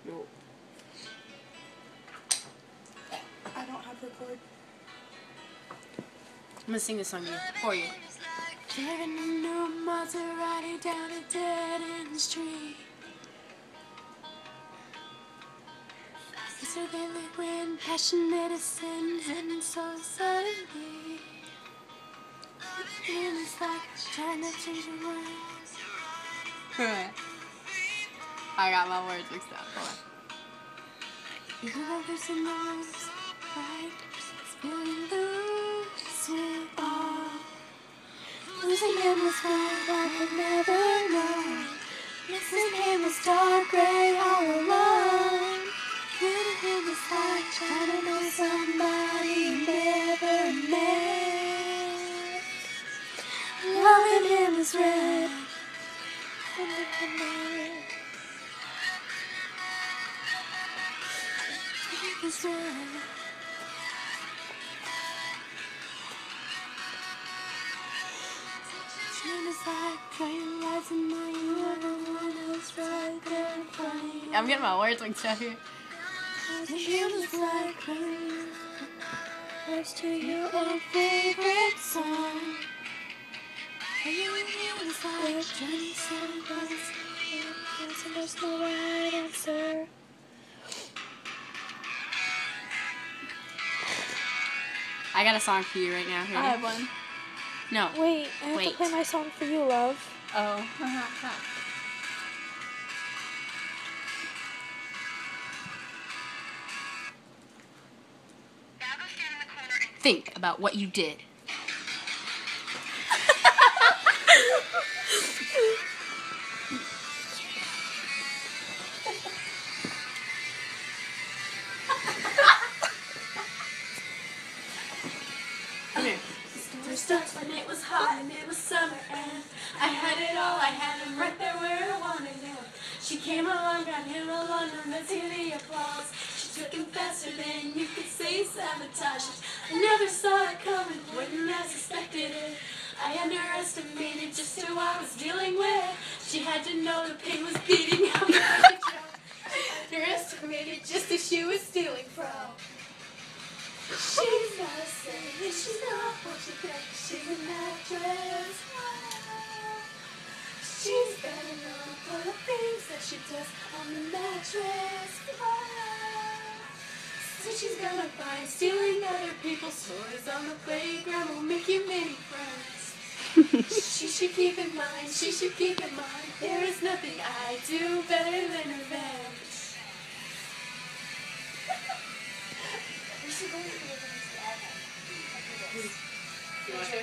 No. I don't have record. I'm gonna sing this song for you. Driving a new Maserati down a dead-end street. Faster than the wind, passionate ascends, and so suddenly. And it's like trying to change your mind. I got my words mixed up. Hold on. You love this in the rooms, right? Spilling loose it all. Losing him was fun, I could never know. Missing him was dark gray all alone. Getting him was like trying to know somebody you never met. Loving him was red. It's red. I'm getting my words mixed up here. Words to your own favorite song. There's no right answer. I got a song for you right now. Here. I have one. No. Wait, I have to play my song for you, love. Oh. Think about what you did. It starts when it was hot and it was summer and I had it all, I had him right there where I wanted him. She came along, got him along, and let's hear the applause. She took him faster than you could say sabotage. I never saw it coming, wouldn't have suspected it. I underestimated just who I was dealing with. She had to know the pain was beating out like a drum. I underestimated just who she was stealing from. She's not a saint, she's not what you think. She's an actress. She's better known for the things that she does on the mattress. So she's gonna find stealing other people's toys on the playground will make you many friends. She should keep in mind, she should keep in mind, there is nothing I do better than revenge. You want to?